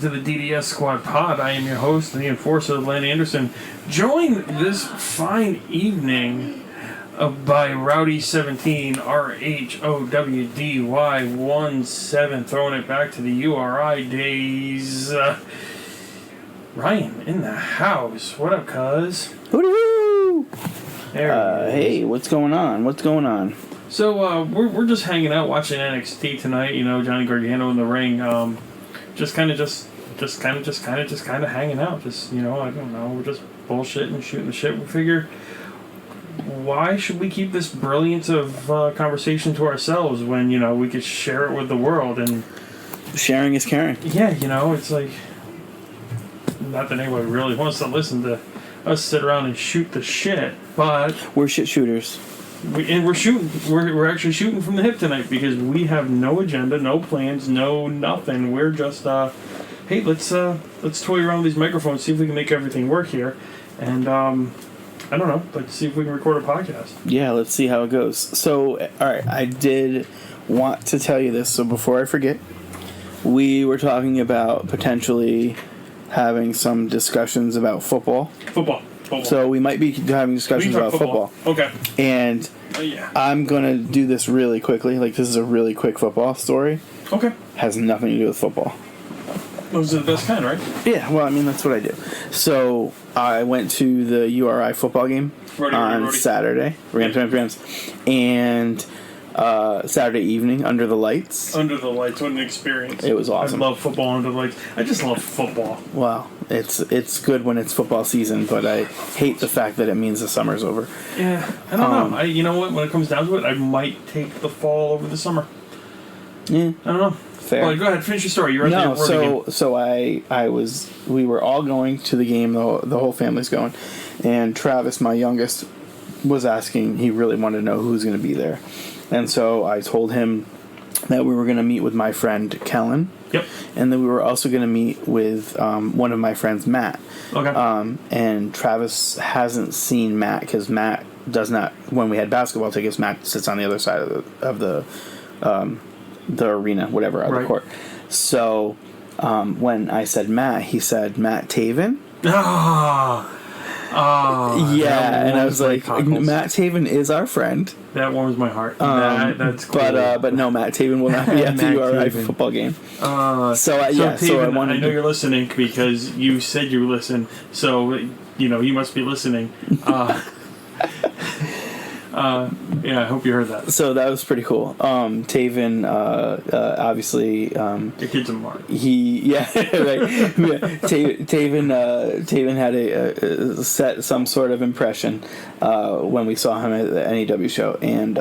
to the DDS Squad Pod. I am your host, the enforcer, Len Anderson. Joined this fine evening by Rowdy17, RHOWDY17, throwing it back to the URI days. Ryan in the house. What up, cuz? Woo-hoo! Hey, what's going on? So we're just hanging out watching NXT tonight. You know, Johnny Gargano in the ring. Just kind of hanging out. Just, you know, I don't know. We're just bullshitting, shooting the shit. We figure, why should we keep this brilliance of conversation to ourselves when, you know, we could share it with the world? And sharing is caring. Yeah, you know, it's like, not that anybody really wants to listen to us sit around and shoot the shit, but we're shit shooters. We're actually shooting from the hip tonight because we have no agenda, no plans, no nothing. We're just hey, let's toy around with these microphones, see if we can make everything work here, and I don't know, let's see if we can record a podcast. Yeah, let's see how it goes. So, all right, I did want to tell you this, so before I forget, we were talking about potentially having some discussions about football. Football. So we might be having discussions about football. Okay. And I'm going to do this really quickly. Like, this is a really quick football story. Okay. Has nothing to do with football. Those are the best kind, right? Yeah, well, I mean, that's what I do. So I went to the URI football game on Saturday. Rams. And Saturday evening, under the lights. Under the lights, what an experience. It was awesome. I love football under the lights. I just love football. Wow. It's good when it's football season, but I hate the fact that it means the summer's over. Yeah, I don't know. You know what? When it comes down to it, I might take the fall over the summer. Yeah, I don't know. Fair. Well, go ahead, finish your story. You're at the game. We were all going to the game. The whole family's going, and Travis, my youngest, was asking. He really wanted to know who's going to be there, and so I told him that we were going to meet with my friend Kellen. Yep. And then we were also going to meet with one of my friends, Matt. Okay. And Travis hasn't seen Matt because Matt does not. When we had basketball tickets, Matt sits on the other side of the arena, whatever, of the court. So when I said Matt, he said Matt Taven. Yeah, and I was like, Matt Taven is our friend. That warms my heart. That's cool. But no, Matt Taven will not be at the URI football game. Taven, I know you're listening because you said you listen. So you know you must be listening. Yeah, I hope you heard that. So that was pretty cool. Taven, obviously, your kid's a mark. Taven had a set some sort of impression when we saw him at the NEW show, and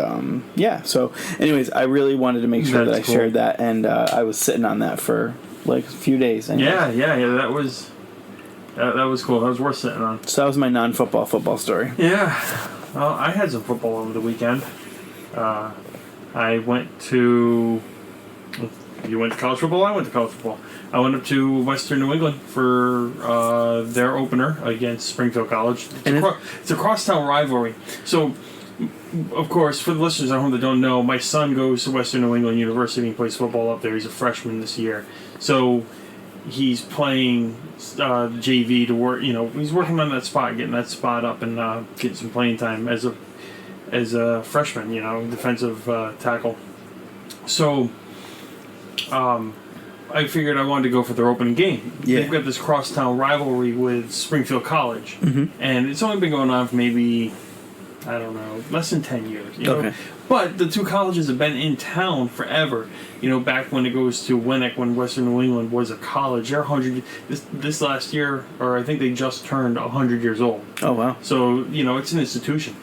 So, anyways, I really wanted to make sure that I shared that, and I was sitting on that for like a few days. Anyways. Yeah. That was cool. That was worth sitting on. So that was my non-football story. Yeah. Well, I had some football over the weekend. I went to... You went to college football? I went to college football. I went up to Western New England for their opener against Springfield College. It's a crosstown rivalry. So, of course, for the listeners at home that don't know, my son goes to Western New England University and plays football up there. He's a freshman this year. So, he's playing JV to work, you know, he's working on that spot, getting that spot up and getting some playing time as a freshman, you know, defensive tackle. So, I figured I wanted to go for their opening game. Yeah. They've got this crosstown rivalry with Springfield College, and it's only been going on for maybe, I don't know, less than 10 years. You know? But the two colleges have been in town forever. You know, back when it goes to Winnick, when Western New England was a college, they're 100. This last year, or I think they just turned 100 years old. Oh wow! So you know, it's an institution.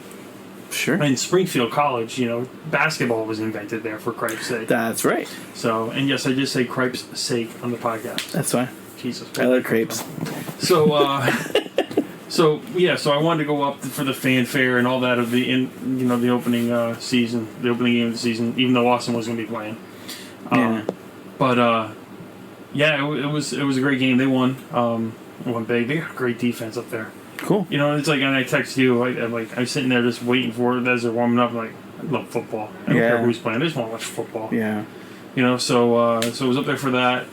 Sure. And Springfield College, you know, basketball was invented there, for Cripe's sake. That's right. So, and yes, I just say Cripe's sake on the podcast. That's fine. Jesus. I like crepes. So, So I wanted to go up for the fanfare and all that of the opening season, the opening game of the season, even though Austin was going to be playing. It was a great game. They won. Won big. They got great defense up there. Cool. You know, it's like, and I text you, I'm sitting there just waiting for it as they're warming up. Like, I love football. I don't care who's playing. I just want to watch football. Yeah. You know, so it was up there for that.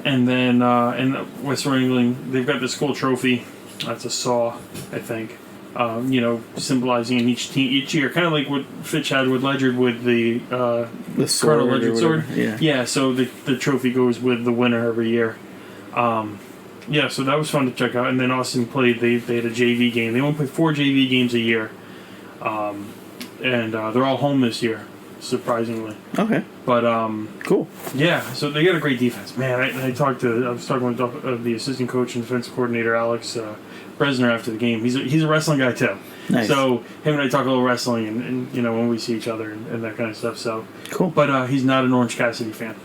And then in Western New England, they've got the school trophy. That's a saw, I think. Symbolizing in each team each year, kind of like what Fitch had with Ledger with the sword, Colonel Ledger sword. Yeah. So the trophy goes with the winner every year. So that was fun to check out. And then Austin played. They had a JV game. They only play 4 JV games a year, and they're all home this year, surprisingly. Okay. But cool. Yeah, so they got a great defense, man. I was talking with the assistant coach and defense coordinator Alex Bresner after the game. He's a wrestling guy too. Nice. So him and I talk a little wrestling, and when we see each other and that kind of stuff. So cool. But he's not an Orange Cassidy fan.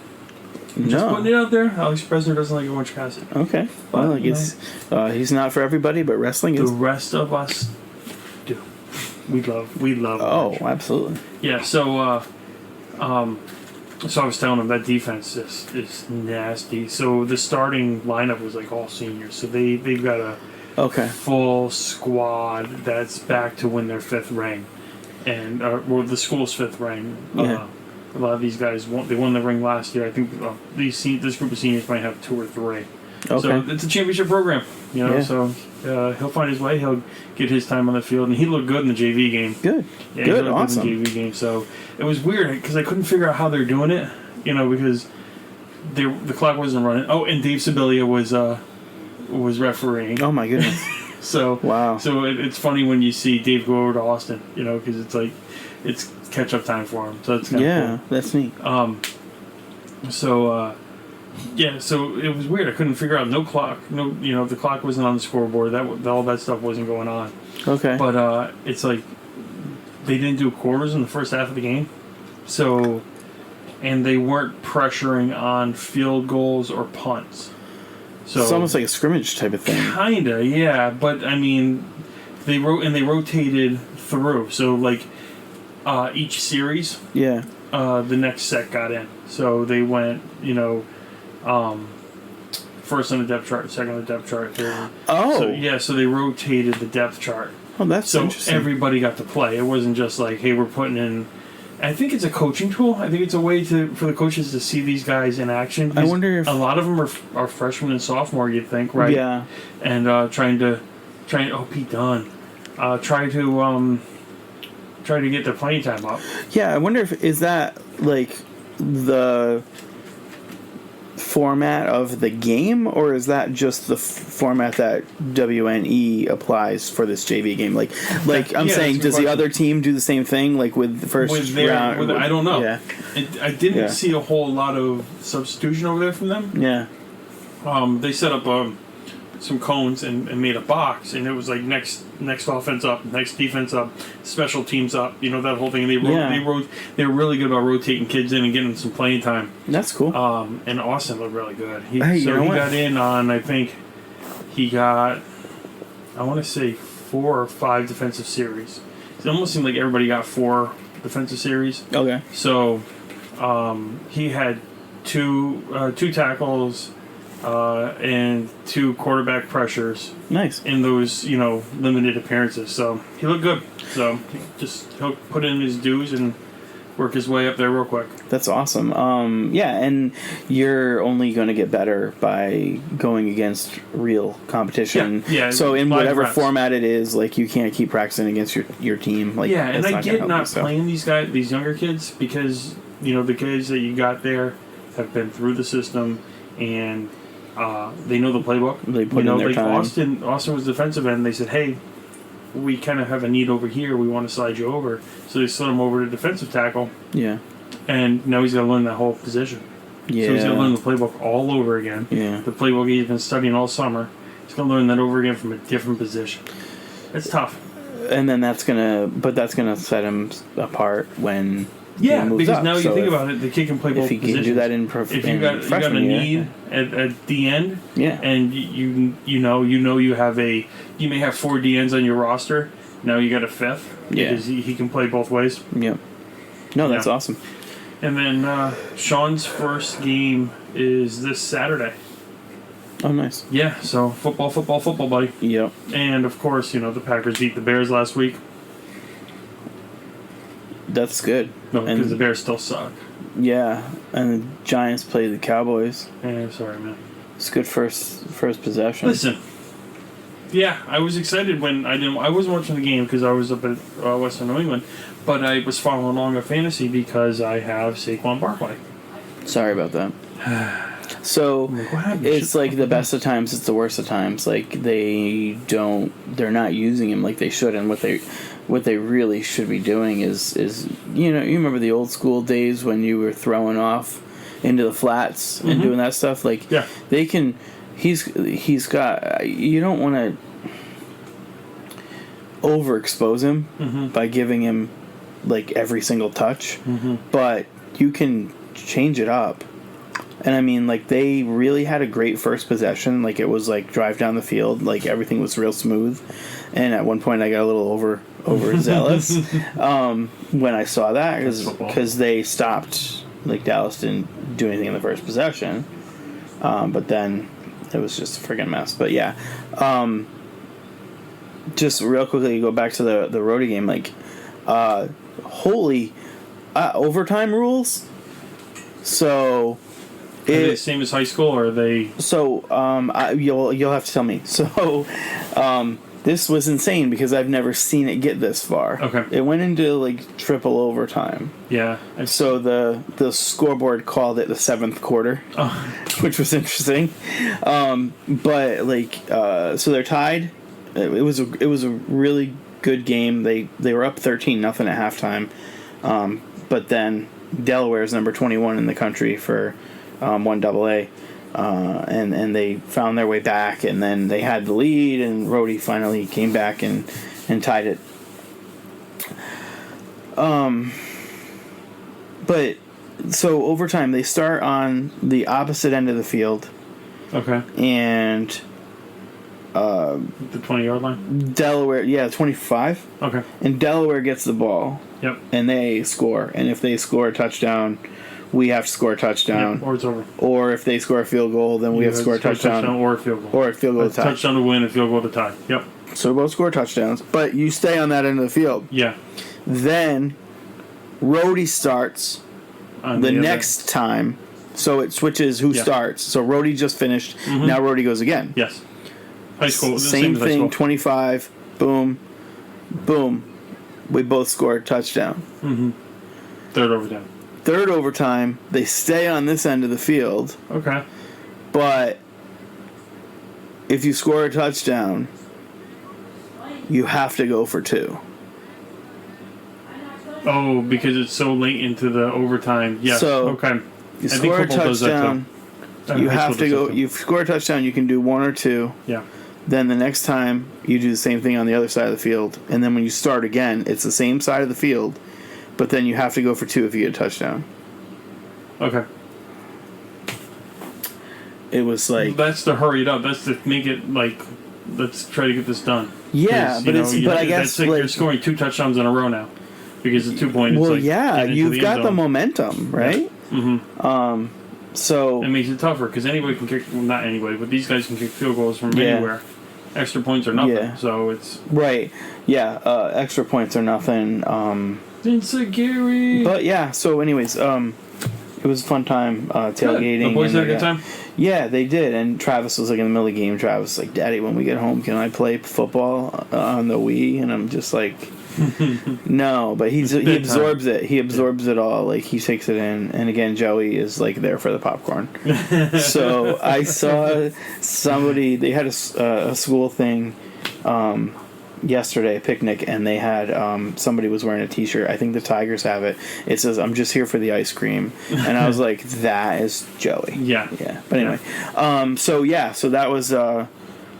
Just putting it out there. Alex Bresner doesn't like Orange Cassidy. Okay. Well, he's not for everybody, but wrestling is. The rest of us do. We love. Oh, absolutely. Yeah. So I was telling him that defense is nasty. So the starting lineup was like all seniors. So they've got a full squad that's back to win their 5th ring, and the school's 5th ring. Yeah. A lot of these guys won the ring last year. I think this group of seniors might have 2 or 3. Okay. So it's a championship program, Yeah. So he'll find his way. He'll get his time on the field, and he looked good in the JV game. Good. Yeah, good. He looked Awesome. good in the JV game. So it was weird because I couldn't figure out how they're doing it. Because the clock wasn't running. Oh, and Dave Sibilia was refereeing. Oh my goodness. So wow. So it's funny when you see Dave go over to Austin. Because it's like it's catch up time for him. So it's kind of cool. That's neat. So it was weird. I couldn't figure out. No clock. No, the clock wasn't on the scoreboard. All that stuff wasn't going on. Okay. But it's like they didn't do quarters in the first half of the game. So, and they weren't pressuring on field goals or punts. So it's almost like a scrimmage type of thing. Kinda, yeah. But I mean, they rotated through. So like each series. Yeah. The next set got in. So they went, first on the depth chart, second on the depth chart, third. Oh. So they rotated the depth chart. Oh, that's interesting. So everybody got to play. It wasn't just like, hey, we're putting in. I think it's a coaching tool. I think it's a way for the coaches to see these guys in action. I wonder if a lot of them are freshmen and sophomore. You'd think, right? Yeah. And trying Pete Dunne, try to get their playing time up. Yeah, I wonder if is that like the format of the game, or is that just the format that WNE applies for this JV game? Like I'm saying, does the other team do the same thing? Like with the first round? I don't know. Yeah. I didn't see a whole lot of substitution over there from them. Yeah. They set up some cones and made a box, and it was like next offense up, next defense up, special teams up, that whole thing. They were really good about rotating kids in and getting some playing time. That's cool. And Austin looked really good. He got in on, I think he got, I want to say 4 or 5 defensive series. It almost seemed like everybody got 4 defensive series. Okay. So he had two tackles and 2 quarterback pressures. Nice. In those, limited appearances. So he looked good. So he'll put in his dues and work his way up there real quick. That's awesome. And you're only going to get better by going against real competition. Yeah. So in whatever reps. format it is, like you can't keep practicing against your team. Like and I get not playing these younger kids, because the kids that you got there have been through the system and they know the playbook. They put in their time. Austin was defensive end. They said, hey, we kind of have a need over here. We want to slide you over. So they slid him over to defensive tackle. Yeah. And now he's got to learn that whole position. Yeah. So he's got to learn the playbook all over again. Yeah. The playbook he's been studying all summer. He's going to learn that over again from a different position. It's tough. And then that's gonna set him apart when he moves because up. now So you think about it, the kid can play both if he positions. can do that if you got a need at the end, and you may have 4 DNs on your roster. Now you got a 5th because he can play both ways. Yep. No, that's awesome. And then Sean's first game is this Saturday. Oh, nice. Yeah, so football, buddy. Yep. And of course, the Packers beat the Bears last week. That's good. No, because the Bears still suck. Yeah, and the Giants played the Cowboys. Yeah, sorry, man. It's good first possession. Listen. Yeah, I was excited when I wasn't watching the game because I was up at Western New England, but I was following along a fantasy because I have Saquon Barkley. Sorry about that. So it's like the best of times, it's the worst of times. Like they're not using him like they should, and what they really should be doing is you remember the old school days when you were throwing off into the flats and doing that stuff. Like they can. He's got. You don't want to overexpose him by giving him like every single touch, but you can change it up. And I mean, like they really had a great first possession. Like it was like drive down the field. Like everything was real smooth. And at one point, I got a little overzealous when I saw that because they stopped. Like Dallas didn't do anything in the first possession, but then. It was just a friggin' mess. But yeah. Just real quickly, go back to the roadie game. Like, overtime rules. So. Are they the same as high school, or are they... So, you'll have to tell me. So, this was insane because I've never seen it get this far. Okay. It went into, like, triple overtime. Yeah. So the scoreboard called it the seventh quarter, which was interesting. But like, so they're tied. It was a really good game. They were up 13-0 at halftime. But then Delaware is number 21 in the country for 1AA. And they found their way back, and then they had the lead, and Rhodey finally came back and tied it. But so overtime, they start on the opposite end of the field. Okay. And the 20-yard line? Delaware, 25. Okay. And Delaware gets the ball. Yep. And they score. And if they score a touchdown, we have to score a touchdown. Yep, or it's over. Or if they score a field goal, then we have to score a touchdown. Or a field goal. Or a field goal to tie. Touchdown to win, a field goal to tie. Yep. So we both score touchdowns. But you stay on that end of the field. Yeah. Then Rhodey starts the next time. So it switches who starts. So Rhodey just finished. Now Rhodey goes again. Yes. High school. Same thing, 25. Boom. Boom. We both score a touchdown. Third overtime. They stay on this end of the field. Okay. But if you score a touchdown, you have to go for two. Oh, because it's so late into the overtime. Yes. So okay. You score a touchdown. You have to go. You score a touchdown. You can do one or two. Yeah. Then the next time you do the same thing on the other side of the field, and then when you start again, it's the same side of the field, but then you have to go for two if you get a touchdown. Okay. It was like that's to hurry it up. That's to make it like let's try to get this done. Yeah, but I guess that's like you're scoring 2 touchdowns in a row now because the 2 point. Well, like you've got the momentum, right? Yeah. So it makes it tougher because anybody can kick. Well, not anybody, but these guys can kick field goals from anywhere. Extra points are nothing, so it's... Right, extra points are nothing. Insecurity! But yeah, so anyways, it was a fun time tailgating. Good. The boys had a good time? Yeah, they did, and Travis was like in the middle of the game, Travis was like, Daddy, when we get home, can I play football on the Wii? And I'm just like... No, but he absorbs it. He absorbs it all. Like he takes it in. And again, Joey is like there for the popcorn. So I saw somebody. They had a school thing yesterday, a picnic, and they had somebody was wearing a T-shirt. I think the Tigers have it. It says, "I'm just here for the ice cream," and I was like, "That is Joey." Yeah. But anyway, so that was.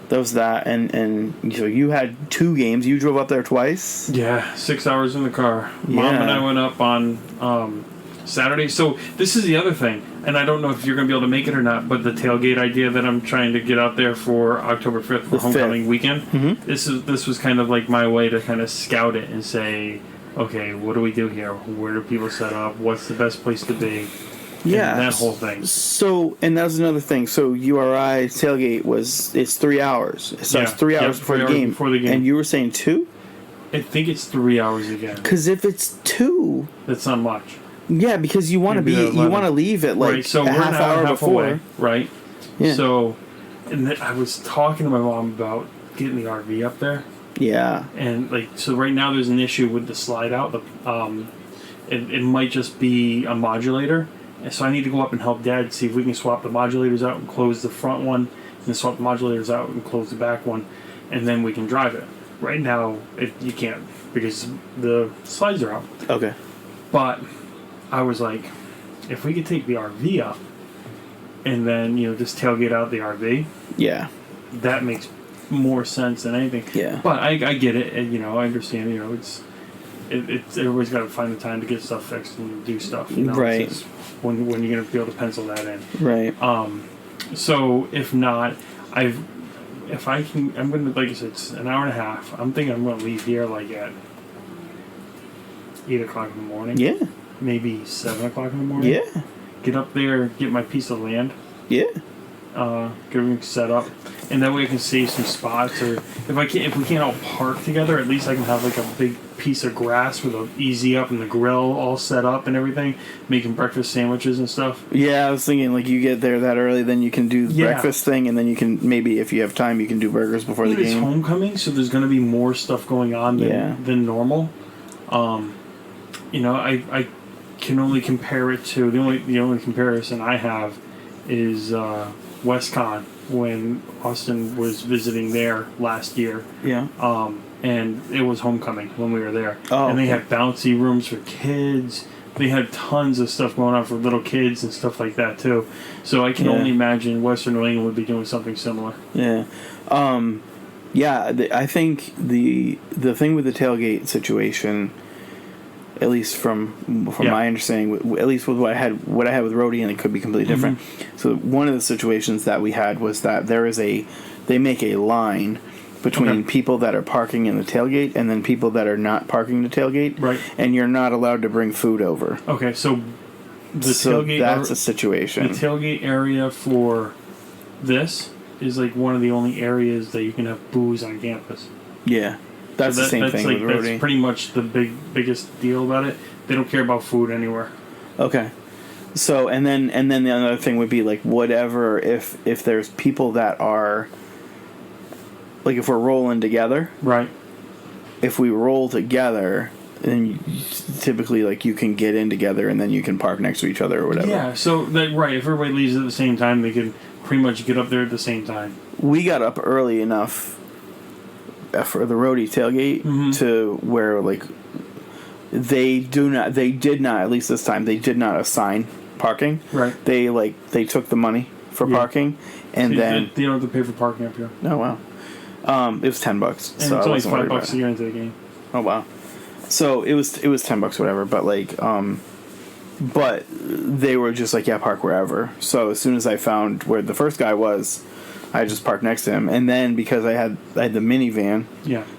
That, and so you had 2 games. You drove up there twice? Yeah, 6 hours in the car. Mom and I went up on Saturday. So this is the other thing, and I don't know if you're going to be able to make it or not, but the tailgate idea that I'm trying to get out there for October 5th for homecoming weekend, this was kind of like my way to kind of scout it and say, okay, what do we do here? Where do people set up? What's the best place to be? Yeah, that whole thing. So, and that's another thing. So, URI tailgate it's 3 hours. It starts 3 hours before the game. And you were saying 2? I think it's 3 hours again. Because if it's 2, that's not much. Yeah, because you want to leave at like so a half hour before. Away, right? Yeah. So, and I was talking to my mom about getting the RV up there. Yeah. And like, so right now there's an issue with the slide out. It might just be a modulator. And so I need to go up and help Dad see if we can swap the modulators out and close the front one, and then swap the modulators out and close the back one, and then we can drive it. Right now, you can't because the slides are out. Okay. But I was like, if we could take the RV up and then, just tailgate out the RV. Yeah. That makes more sense than anything. Yeah. But I get it, and, I understand, it's everybody's got to find the time to get stuff fixed and do stuff, Right. It's when you're going to be able to pencil that in. Right. So if not, if I can, I'm going to, like I said, it's an hour and a half. I'm thinking I'm going to leave here like at 8 o'clock in the morning. Yeah. Maybe 7 o'clock in the morning. Yeah. Get up there, get my piece of land. Yeah. Get everything set up, and that way I can save some spots. Or if we can't all park together, at least I can have like a big piece of grass with a easy up and the grill all set up and everything, making breakfast sandwiches and stuff. Yeah, I was thinking like you get there that early, then you can do the breakfast thing, and then you can maybe if you have time, you can do burgers before the game. It's homecoming, so there's going to be more stuff going on than normal. I can only compare it to the only comparison I have is WestCon when Austin was visiting there last year. Yeah. And it was homecoming when we were there. Oh, and they had bouncy rooms for kids. They had tons of stuff going on for little kids and stuff like that too. So I can only imagine Western New England would be doing something similar. Yeah. I think the thing with the tailgate situation, at least from my understanding, at least with what I had with Rhodey, and it could be completely different. Mm-hmm. So one of the situations that we had was that they make a line between people that are parking in the tailgate and then people that are not parking the tailgate. Right. And you're not allowed to bring food over. Okay, so tailgate, that's a situation. The tailgate area for this is like one of the only areas that you can have booze on campus. Yeah. That's the same thing with Rhodey. That's pretty much the biggest deal about it. They don't care about food anywhere. Okay. So and then the other thing would be like whatever if there's people that are like if we're rolling together. Right. If we roll together, then typically like you can get in together and then you can park next to each other or whatever. Yeah. So right, if everybody leaves at the same time, they can pretty much get up there at the same time. We got up early enough for the Rhodey tailgate to where like they did not at least this time they did not assign parking. Right. They took the money for parking and so then you don't have to pay for parking up here. Oh wow. It was $10. And so it's only $5 to get into the game. Oh wow. So it was $10 whatever, but like but they were just like park wherever. So as soon as I found where the first guy was, I just parked next to him, and then because I had the minivan,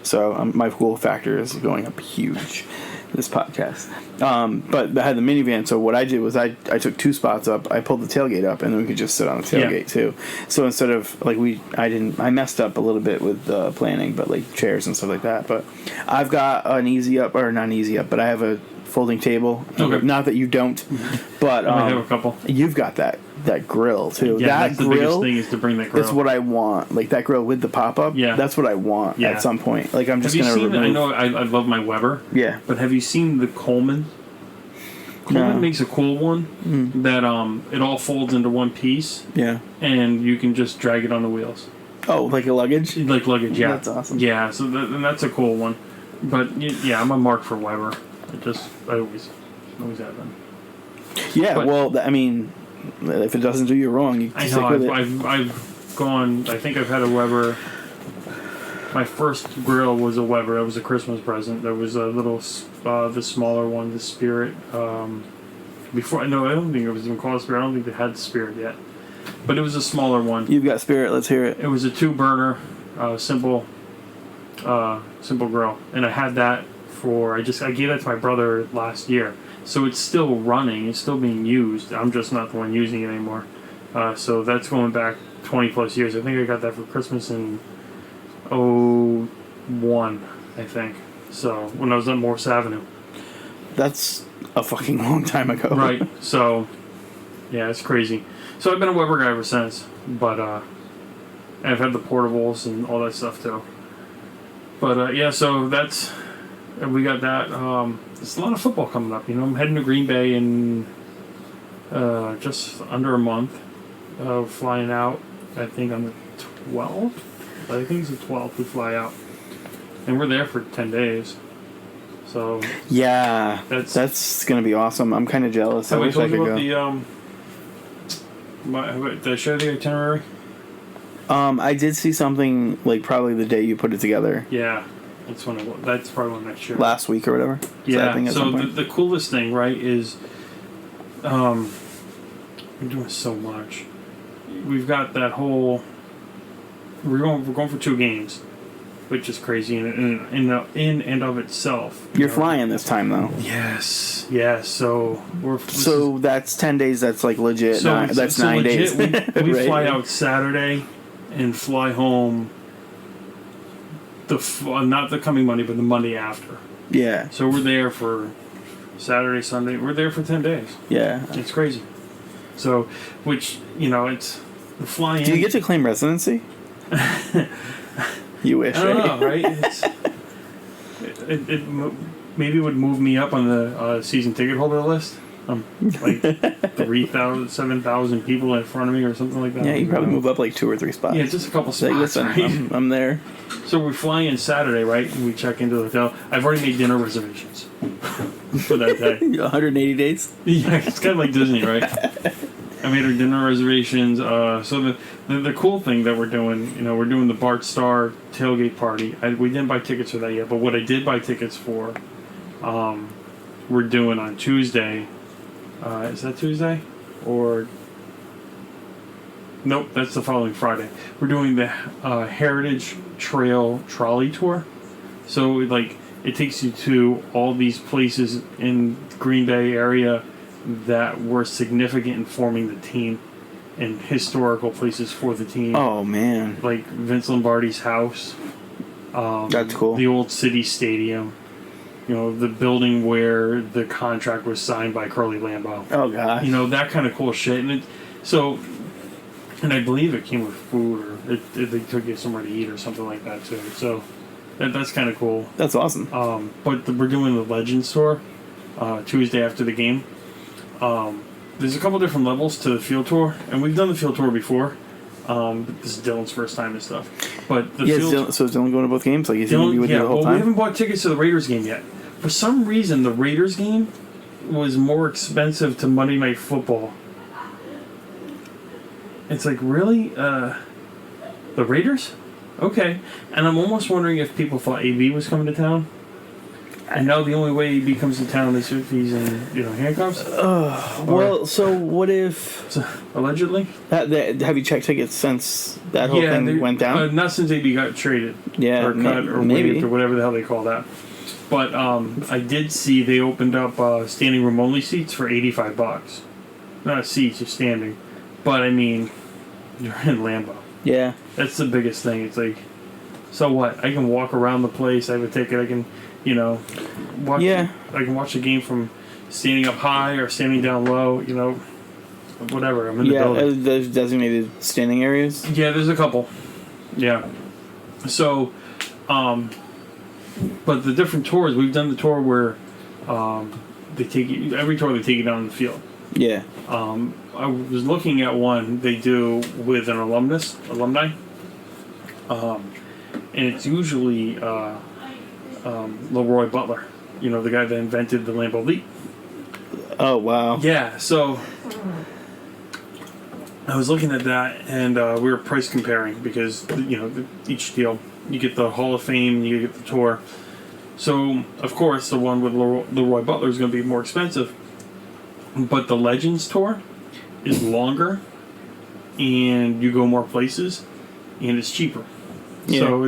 so my cool factor is going up huge this podcast. But I had the minivan, so what I did was I took 2 spots up, I pulled the tailgate up, and then we could just sit on the tailgate too. So instead of like I messed up a little bit with the planning, but like chairs and stuff like that. But I've got an easy up, or not an easy up, but I have a folding table. Okay. Not that you don't, but I have a couple. You've got that grill too. Yeah, that that's grill, the biggest thing is to bring that grill. That's what I want. Like that grill with the pop up. Yeah, that's what I want at some point. Like I'm just gonna remove. I know I love my Weber. Yeah, but have you seen the Coleman? Coleman makes a cool one that it all folds into one piece. Yeah, and you can just drag it on the wheels. Oh, like a luggage? Like luggage, yeah. That's awesome. Yeah, so that's a cool one. But yeah, I'm a mark for Weber. I always have them. Yeah, but, well, I mean, if it doesn't do you wrong, you can stick with it. I've gone. I think I've had a Weber. My first grill was a Weber. It was a Christmas present. There was a little, the smaller one, the Spirit. Before I don't think it was even called Spirit. I don't think they had the Spirit yet. But it was a smaller one. You've got Spirit. Let's hear it. It was a 2-burner, simple grill, and I had that I gave that to my brother last year. So it's still running. It's still being used. I'm just not the one using it anymore. So that's going back 20 plus years. I think I got that for Christmas in 2001, I think. So when I was on Morse Avenue. that's a fucking long time ago. Right. So, yeah, it's crazy. So I've been a Weber guy ever since, but and I've had the portables and all that stuff too. But yeah, so we got that. There's a lot of football coming up. I'm heading to Green Bay in just under a month. Flying out, I think on the 12th. I think it's the 12th we fly out, and we're there for 10 days. So yeah, that's gonna be awesome. I'm kind of jealous. I wish I could go. Did I share the itinerary? I did see something like probably the day you put it together. Yeah, that's probably when I shared. Last week or whatever. Yeah. So the coolest thing, right, is we're doing so much. We've got that whole. We're going for 2 games, which is crazy in and of itself. You're flying this time though. Yes. So that's 10 days. That's like legit. That's 9 days. We right? fly out Saturday and fly home. Not the coming Monday, but the Monday after. Yeah. So we're there for Saturday, Sunday. We're there for 10 days. Yeah. It's crazy. So, which it's the flying. Do you get to claim residency? You wish. I don't know, right? It maybe would move me up on the season ticket holder list. Like 3,000, 7,000 people in front of me or something like that. Yeah, you probably move up like 2 or 3 spots. Yeah, just a couple spots. Like, listen, right? I'm there. So we fly in Saturday, right? And we check into the hotel. I've already made dinner reservations for that day. 180 days? Yeah, it's kind of like Disney, right? I made our dinner reservations. So the cool thing that we're doing, we're doing the Bart Star tailgate party. We didn't buy tickets for that yet, but what I did buy tickets for, we're doing on Tuesday. Is that Tuesday? Or nope, that's the following Friday. We're doing the Heritage Trail Trolley Tour. So it takes you to all these places in Green Bay area that were significant in forming the team and historical places for the team. Oh, man. Like Vince Lombardi's house. That's cool. The old City Stadium. The building where the contract was signed by Curly Lambeau. Oh, gosh. That kind of cool shit. And and I believe it came with food, or they took you somewhere to eat or something like that, too. So that's kind of cool. That's awesome. But we're doing the Legends Tour Tuesday after the game. There's a couple different levels to the field tour, and we've done the field tour before. This is Dylan's first time and stuff. But so is Dylan going to both games? Like, is he going to be with you the whole time? We haven't bought tickets to the Raiders game yet. For some reason, the Raiders game was more expensive to Monday Night Football. It's like, really? The Raiders? Okay. And I'm almost wondering if people thought AB was coming to town. And now the only way AB comes to town is if he's in, handcuffs. Well, so what if... Allegedly? Have you checked tickets since that whole thing went down? Not since AB got traded. Yeah, or cut or waived or whatever the hell they call that. But I did see they opened up standing room only seats for $85. Not seats, you're standing. But I mean, you're in Lambeau. Yeah. That's the biggest thing. It's like, so what? I can walk around the place. I have a ticket. I can, watch. Yeah. I can watch a game from standing up high or standing down low. Whatever. I'm in the building. Yeah, there's designated standing areas. Yeah, there's a couple. Yeah. So, but the different tours, we've done the tour where they take you, every tour they take you down the field. Yeah. I was looking at one they do with an alumni. And it's usually Leroy Butler, the guy that invented the Lambeau Leap. Oh, wow. Yeah, so I was looking at that, and we were price comparing because, each deal, you get the Hall of Fame, you get the tour. So, of course, the one with Leroy Butler is going to be more expensive. But the Legends Tour is longer, and you go more places, and it's cheaper. Yeah. So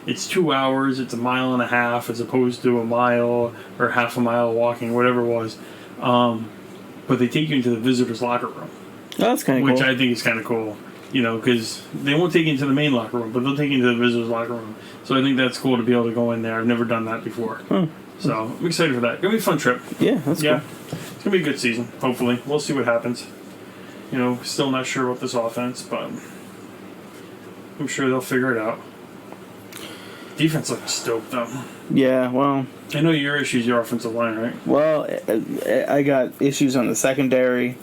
it's 2 hours, it's 1.5 miles as opposed to a mile or half a mile walking, whatever it was. But they take you into the visitors' locker room. Oh, that's kind of cool. Which I think is kind of cool, because they won't take you into the main locker room, but they'll take you into the visitors' locker room. So I think that's cool to be able to go in there. I've never done that before. So I'm excited for that. Gonna be a fun trip. Yeah, that's cool. It's gonna be a good season. Hopefully, we'll see what happens. Still not sure about this offense, but I'm sure they'll figure it out. Defense looks dope, though. Yeah, well... I know your issue's your offensive line, right? Well, I got issues on the secondary,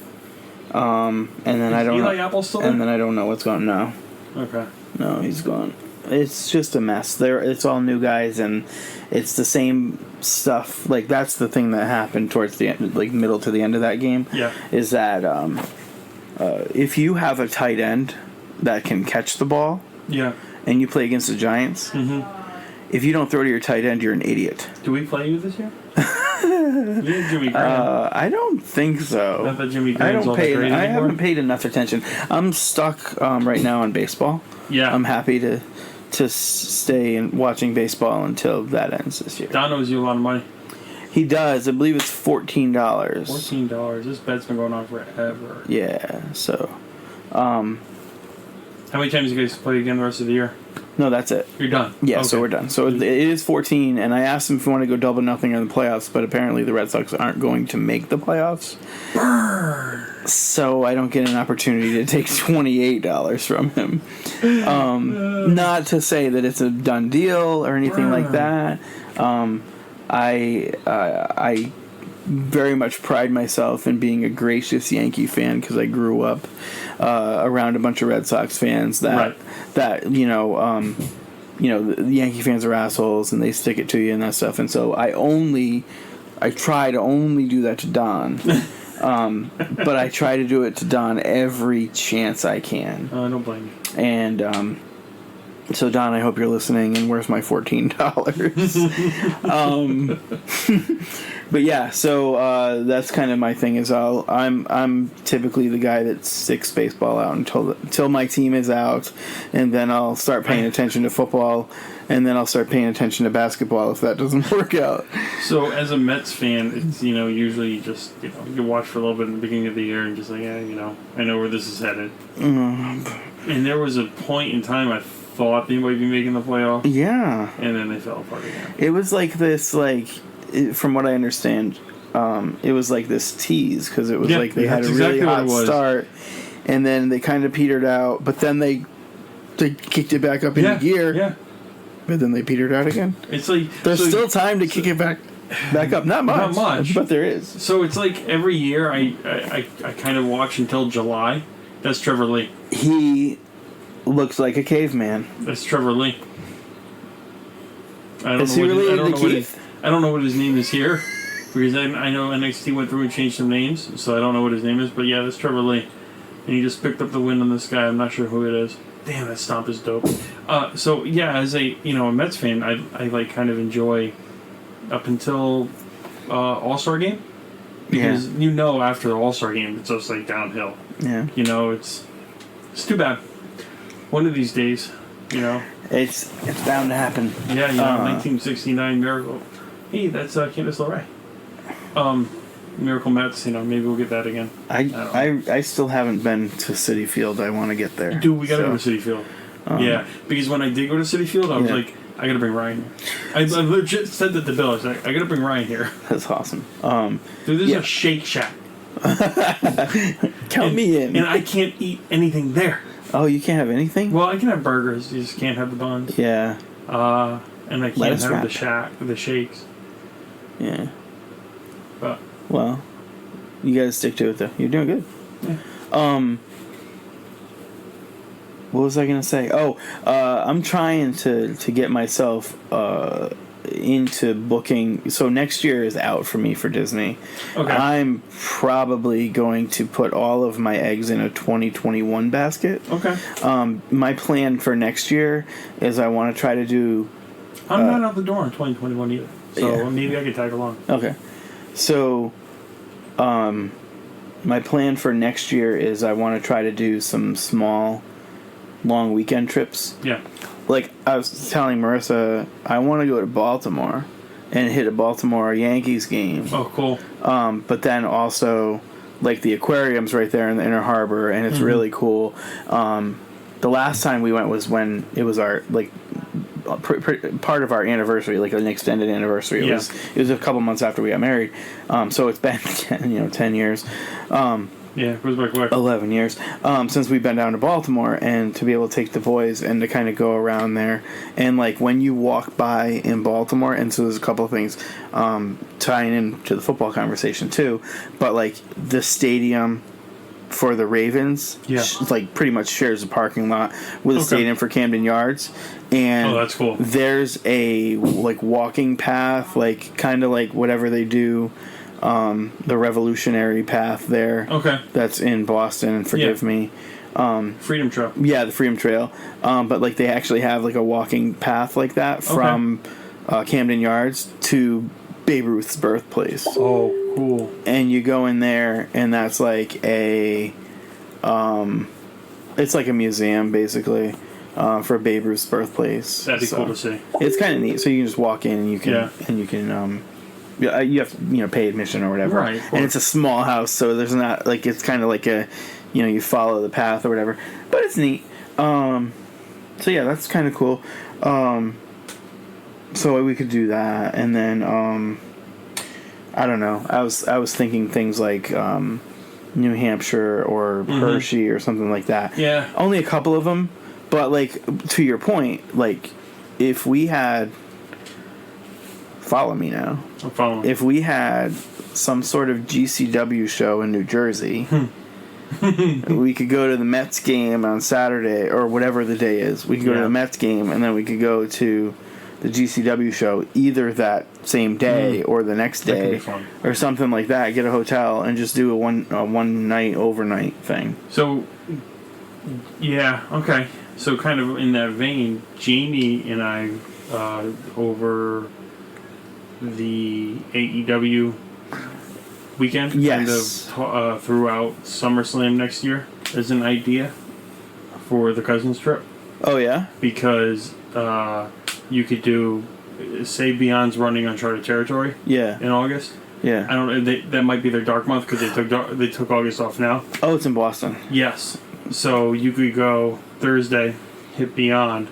and then I don't Eli know... Apple still there? And then I don't know what's going on. No. Okay. No, he's gone. It's just a mess. It's all new guys, and it's the same stuff. Like, that's the thing that happened towards the end, like, middle to the end of that game. Yeah. Is that if you have a tight end that can catch the ball... Yeah. And you play against the Giants... Mm-hmm. If you don't throw to your tight end, you're an idiot. Do we play you this year? You and Jimmy Graham. I don't think so. Not that Jimmy Graham's I haven't paid enough attention. I'm stuck right now on baseball. Yeah. I'm happy to stay and watching baseball until that ends this year. Don owes you a lot of money. He does. I believe it's $14. $14. This bet's been going on forever. Yeah. So. How many times do you guys play again the rest of the year? No, that's it. You're done. Yeah, okay. So we're done. So it is 14, and I asked him if we want to go double nothing in the playoffs, but apparently the Red Sox aren't going to make the playoffs. Burn. So I don't get an opportunity to take $28 from him. Not to say that it's a done deal or anything like that. I very much pride myself in being a gracious Yankee fan because I grew up around a bunch of Red Sox fans that the Yankee fans are assholes and they stick it to you and that stuff. And so I try to only do that to Don. But I try to do it to Don every chance I can. I don't blame you. And so Don, I hope you're listening. And where's my $14? But yeah, so that's kind of my thing. Is I'm typically the guy that sticks baseball out until my team is out, and then I'll start paying attention to football, and then I'll start paying attention to basketball if that doesn't work out. So as a Mets fan, it's usually just you watch for a little bit in the beginning of the year and just like I know where this is headed. And there was a point in time I thought they might be making the playoffs. Yeah. And then they fell apart again. It was like this from what I understand, it was like this tease because it was like they had a really hot start, and then they kind of petered out, but then they kicked it back up into gear. Yeah. But then they petered out again. It's like there's still time to kick it back up. Not much, but there is. So it's like every year I kind of watch until July. That's Trevor Lee. He looks like a caveman. That's Trevor Lee. Is he related to Keith? I don't know what his name is here, because I know NXT went through and changed some names, so I don't know what his name is, but yeah, that's Trevor Lee. And he just picked up the win on this guy. I'm not sure who it is. Damn, that stomp is dope. So yeah, as a Mets fan, I like kind of enjoy up until All-Star game, because after the All-Star game it's just like downhill. Yeah. It's too bad. One of these days, it's bound to happen. Yeah, 1969 Miracle. Hey, that's Candice LeRae. Miracle Mets, maybe we'll get that again. I still haven't been to Citi Field. I want to get there. Dude, we gotta go to Citi Field. Yeah, because when I did go to Citi Field, I was like, I gotta bring Ryan here. I legit said that to Bill. I was like, I gotta bring Ryan here. That's awesome. Dude, this is a Shake Shack. Count me in. And I can't eat anything there. Oh, you can't have anything? Well, I can have burgers. You just can't have the buns. Yeah. And I can't have the shakes. Yeah. But well, you gotta stick to it though. You're doing good. Yeah. What was I gonna say? Oh, I'm trying to get myself into booking. So next year is out for me for Disney. Okay. I'm probably going to put all of my eggs in a 2021 basket. Okay. My plan for next year is I want to try to do. I'm not out the door in 2021 either. So maybe I could tag along. Okay. So, my plan for next year is I want to try to do some small, long weekend trips. Yeah. Like, I was telling Marissa, I want to go to Baltimore and hit a Baltimore Yankees game. Oh, cool. But then also, like, the aquarium's right there in the Inner Harbor, and it's really cool. The last time we went was when it was our part of our anniversary, like an extended anniversary. It was a couple months after we got married. So it's been 10 years. Yeah, it was by quick. 11 years since we've been down to Baltimore, and to be able to take the boys and to kind of go around there. And, like, when you walk by in Baltimore, and so there's a couple of things tying into the football conversation, too. But, like, the stadium for the Ravens, like, pretty much shares the parking lot with the stadium for Camden Yards. And that's cool. There's a, like, walking path, like, kind of like whatever they do. The revolutionary path there. Okay. That's in Boston, and forgive me. Freedom Trail. Yeah, the Freedom Trail. But like they actually have like a walking path like that from Camden Yards to Babe Ruth's birthplace. Oh, cool. And you go in there, and that's like it's like a museum basically for Babe Ruth's birthplace. That'd be cool to see. It's kind of neat. So you can just walk in and you can you have to, pay admission or whatever. Right. And it's a small house, so there's not, like, it's kind of like a, you follow the path or whatever. But it's neat. So, yeah, that's kind of cool. So we could do that. And then, I don't know. I was thinking things like New Hampshire or Hershey or something like that. Yeah. Only a couple of them. But, like, to your point, like, if we had... Follow me now. I'm following. If we had some sort of GCW show in New Jersey, we could go to the Mets game on Saturday or whatever the day is. We could go to the Mets game, and then we could go to the GCW show either that same day or the next day or something like that. Get a hotel and just do a one night overnight thing. So, yeah, okay. So kind of in that vein, Jamie and I over the AEW weekend, kind of throughout SummerSlam next year, as an idea for the Cousins trip. Oh yeah, because you could do, say, Beyond's running Uncharted Territory. Yeah. In August. Yeah. I don't know. That might be their dark month because they took August off now. Oh, it's in Boston. Yes. So you could go Thursday, hit Beyond,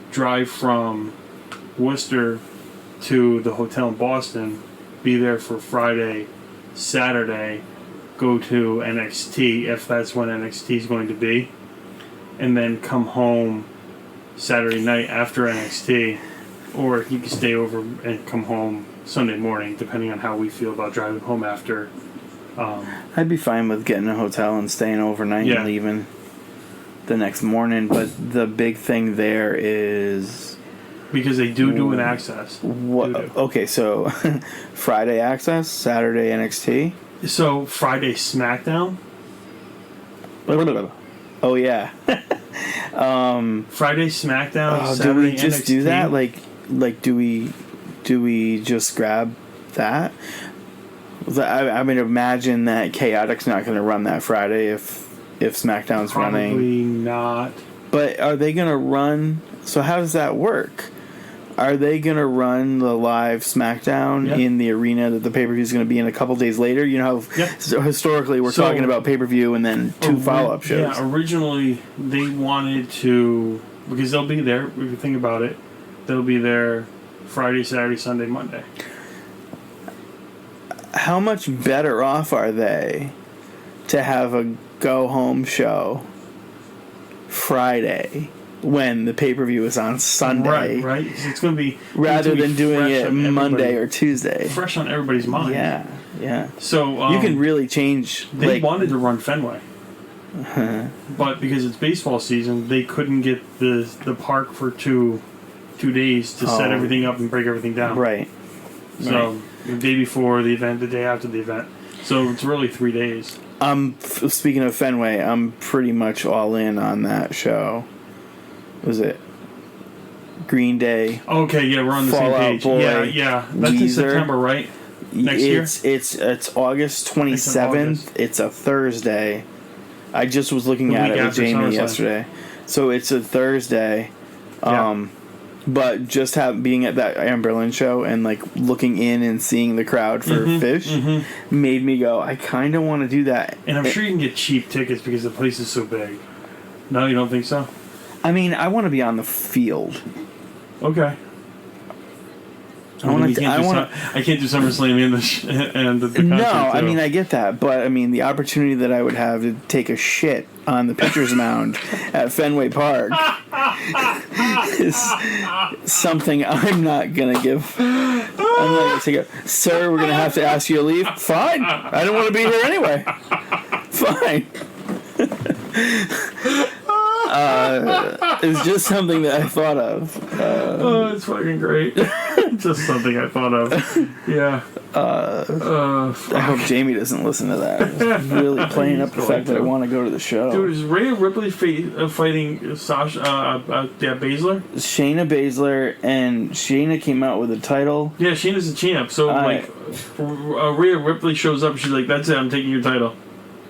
drive from Worcester to the hotel in Boston, be there for Friday, Saturday, go to NXT if that's when NXT is going to be, and then come home Saturday night after NXT, or you can stay over and come home Sunday morning, depending on how we feel about driving home after. I'd be fine with getting a hotel and staying overnight and leaving the next morning, but the big thing there is... Because they do an access. What? Okay, so Friday access, Saturday NXT. So Friday SmackDown. Oh yeah. Friday SmackDown. Saturday do we just NXT? do that? Like do we just grab that? I mean, imagine that Chaotic's not going to run that Friday if SmackDown's running. Probably not. But are they going to run? So how does that work? Are they going to run the live SmackDown in the arena that the pay-per-view is going to be in a couple days later? You know how historically we're talking about pay-per-view and then two follow-up shows. Yeah, originally they wanted to... Because they'll be there, if you think about it, they'll be there Friday, Saturday, Sunday, Monday. How much better off are they to have a go-home show Friday... when the pay-per-view is on Sunday. Right. It's going to be... Rather than doing it Monday or Tuesday. Fresh on everybody's mind. Yeah. So... you can really change... They wanted to run Fenway. But because it's baseball season, they couldn't get the park for two days to set everything up and break everything down. Right. So, the day before the event, the day after the event. So, it's really 3 days. Speaking of Fenway, I'm pretty much all in on that show. Was it Green Day? Okay, yeah, we're on the Fall same Out page. Boy, Yeah. That's in Weezer. September, right? Next year? It's August 27th. It's a Thursday. I just was looking at it with Jamie yesterday. So it's a Thursday. But just being at that Amberlin show and like looking in and seeing the crowd for Fish made me go, I kind of want to do that. And I'm sure you can get cheap tickets because the place is so big. No, you don't think so? I mean, I want to be on the field. Okay. I can't do SummerSlam and the No, concert, I mean, I get that, but I mean, the opportunity that I would have to take a shit on the pitcher's mound at Fenway Park is something I'm not gonna give. I'm not gonna take it. Sir, we're gonna have to ask you to leave. Fine. I don't want to be here anyway. Fine. It's just something that I thought of. It's fucking great. Just something I thought of. Yeah. I hope Jamie doesn't listen to that. It's really playing up the fact that I want to go to the show. Dude, is Rhea Ripley fighting Sasha? Baszler? Shayna Baszler, and Shayna came out with a title. Yeah, Shayna's a champ. So Rhea Ripley shows up. She's like, "That's it. I'm taking your title."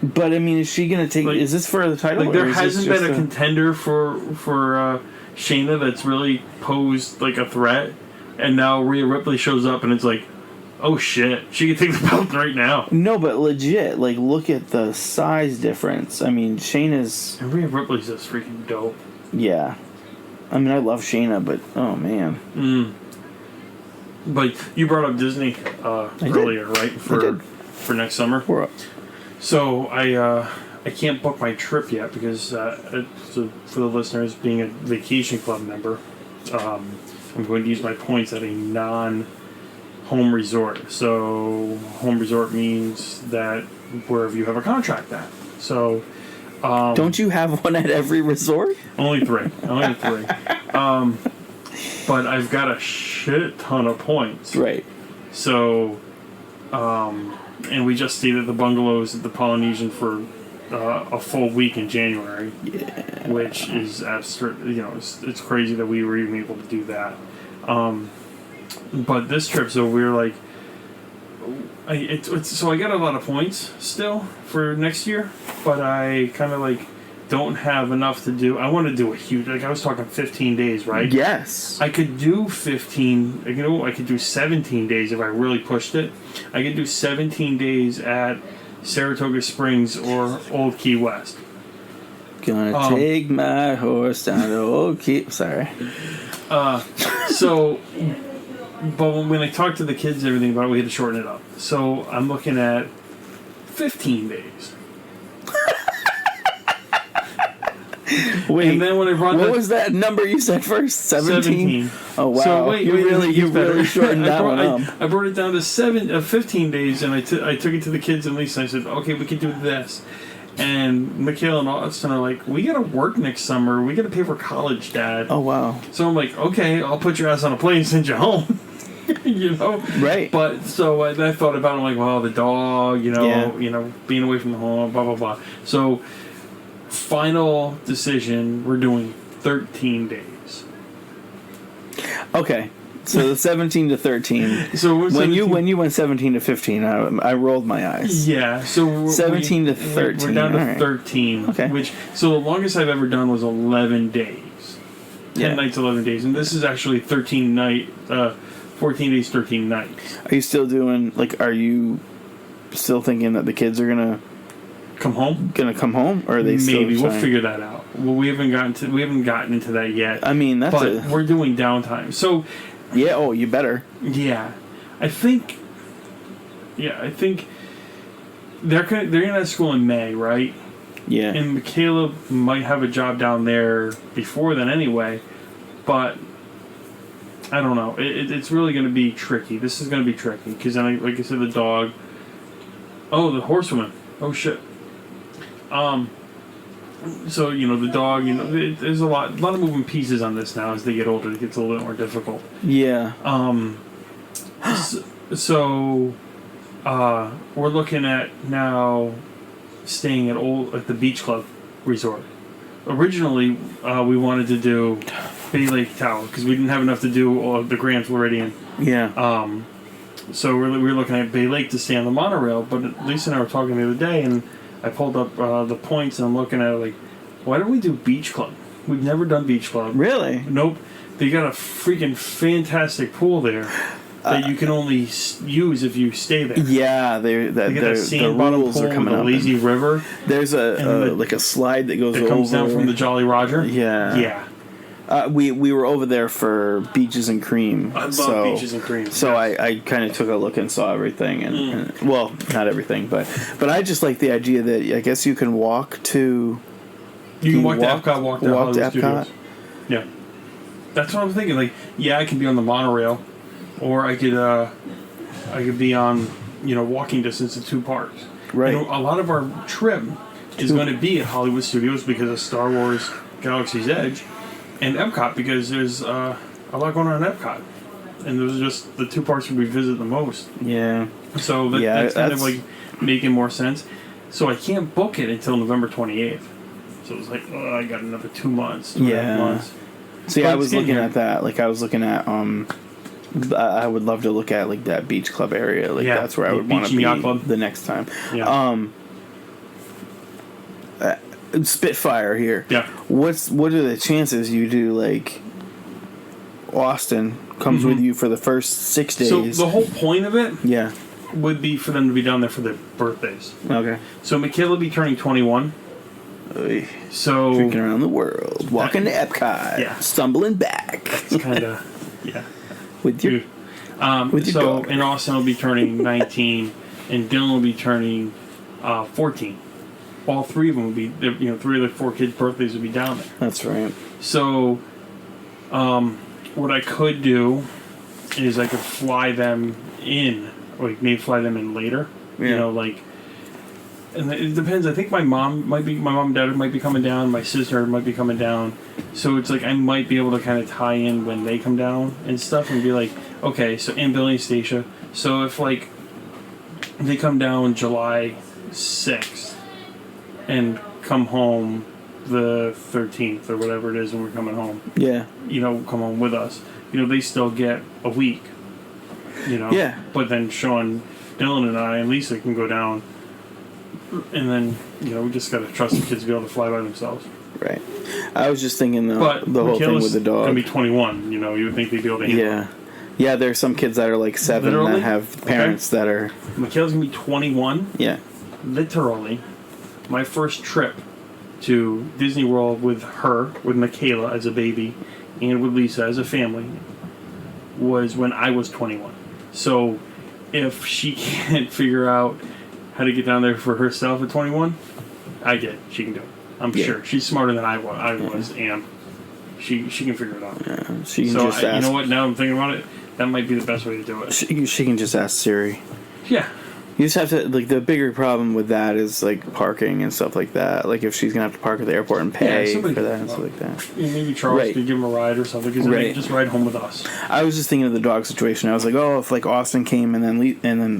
But I mean, is she gonna take? Is this for the title? Like, there hasn't been a contender for Shayna that's really posed like a threat, and now Rhea Ripley shows up, and it's like, oh shit, she can take the belt right now. No, but legit, like, look at the size difference. I mean, Shayna's and Rhea Ripley's just freaking dope. Yeah, I mean, I love Shayna, but oh man. But you brought up Disney earlier, right? For next summer. We're up. So I can't book my trip yet because so for the listeners, being a vacation club member, I'm going to use my points at a non-home resort. So home resort means that wherever you have a contract at. So don't you have one at every resort? Only three. But I've got a shit ton of points. Right. So. And we just stayed at the bungalows at the Polynesian for a full week in January, which is absurd. You know, it's crazy that we were even able to do that. But this trip, so we were like, so I got a lot of points still for next year, but I kind of like don't have enough to do. I want to do a huge, like I was talking 15 days, right? Yes. I could do 15, I could do 17 days if I really pushed it. I could do 17 days at Saratoga Springs or Old Key West. Gonna take my horse down to Old Key. Sorry. So, but when I talked to the kids and everything about it, we had to shorten it up. So I'm looking at 15 days. Wait, and then when I brought what was that number you said first? 17? Oh wow! So you really shortened that one up. I brought it down to 15 days, and I took it to the kids and Lisa. And I said, "Okay, we can do this." And Mikhail and Austin are like, "We gotta work next summer. We gotta pay for college, Dad." Oh wow! So I'm like, "Okay, I'll put your ass on a plane and send you home." You know, right? But so I thought about it. I'm like, "Well, the dog, you know, being away from the home, blah blah blah." So. Final decision, we're doing 13 days. Okay. So the 17 to 13. So when you went 17 to 15, I rolled my eyes. Yeah. So 17 to 13. We're down to 13. Okay. So the longest I've ever done was 11 days. 10 nights, 11 days. And this is actually 14 days, 13 nights. Are you still doing, like, are you still thinking that the kids are going to come home? Or are they still maybe we'll figure that out. Well, we haven't gotten into that yet. I mean, we're doing downtime. So yeah, oh, you better. Yeah. I think they're gonna have school in May, right? Yeah. And Michaela might have a job down there before then anyway, but I don't know. It's really going to be tricky. This is going to be tricky because then, like I said, the dog. Oh, the horsewoman. Oh shit. So the dog. There's a lot of moving pieces on this now. As they get older, it gets a little bit more difficult. Yeah. So we're looking at now staying at the beach club resort. Originally, we wanted to do Bay Lake Tower because we didn't have enough to do the Grand Floridian. Yeah. So we were looking at Bay Lake to stay on the monorail, but Lisa and I were talking the other day, and I pulled up the points, and I'm looking at it like, why don't we do Beach Club? We've never done Beach Club. Really? Nope. They got a freaking fantastic pool there that you can only use if you stay there. Yeah, the rules are coming up. The lazy river. There's a slide that goes over. It comes down from the Jolly Roger. Yeah. Yeah. We were over there for Beaches and Cream. I love Beaches and Cream. So yes. I kind of took a look and saw everything, and well, not everything, but I just like the idea that I guess you can walk to. You can walk to Epcot, walk to Hollywood Studios. Epcot. Yeah, that's what I'm thinking. Like, yeah, I can be on the monorail, or I could be on walking distance to two parks. Right. A lot of our trip is going to be at Hollywood Studios because of Star Wars Galaxy's Edge, and Epcot because there's a lot going on in Epcot, and those are just the two parks we visit the most. Yeah. So that's kind of like making more sense. So I can't book it until November 28th. So it's like, I got another 2 months. 2.5 months. See, I was looking at that. Like, I was looking at I would love to look at like that beach club area. Like that's where I would want to be the next time. Yeah. Spitfire here. Yeah. What are the chances you do like Austin comes with you for the first 6 days? So the whole point of it would be for them to be down there for their birthdays. Okay. So Michaela will be turning 21. So drinking around the world, walking to Epcot, stumbling back. It's kind of with your daughter. And Austin will be turning 19, and Dylan will be turning 14. All three of them will be, 3 of the 4 kids' birthdays will be down there. That's right. So, what I could do is I could fly them in, like maybe fly them in later. Yeah. And it depends. I think my mom and dad might be coming down. My sister might be coming down. So it's like I might be able to kind of tie in when they come down and stuff, and be like, okay, so and Billy and Stacia. So if like they come down July 6th and come home the 13th or whatever it is when we're coming home. Yeah. Come home with us. They still get a week. Yeah. But then Sean, Dylan, and I and Lisa can go down. And then, we just got to trust the kids to be able to fly by themselves. Right. I was just thinking the whole thing with the dog. Going to be 21, you would think they'd be able to handle it. Yeah, there's some kids that are like 7 that have parents that are... Michaela's going to be 21. Yeah. Literally, my first trip to Disney World with Michaela as a baby, and with Lisa as a family, was when I was 21. So, if she can't figure out how to get down there for herself at 21, I get it. She can do it. I'm sure. She's smarter than I was, and she can figure it out. Yeah, she can just ask. You know what? Now I'm thinking about it, that might be the best way to do it. She can just ask Siri. Yeah. You just have to, like, the bigger problem with that is, like, parking and stuff like that. Like, if she's going to have to park at the airport and pay for that and stuff like that. Yeah, maybe Charles could give him a ride or something, because they just ride home with us. I was just thinking of the dog situation. I was like, oh, if, like, Austin came and then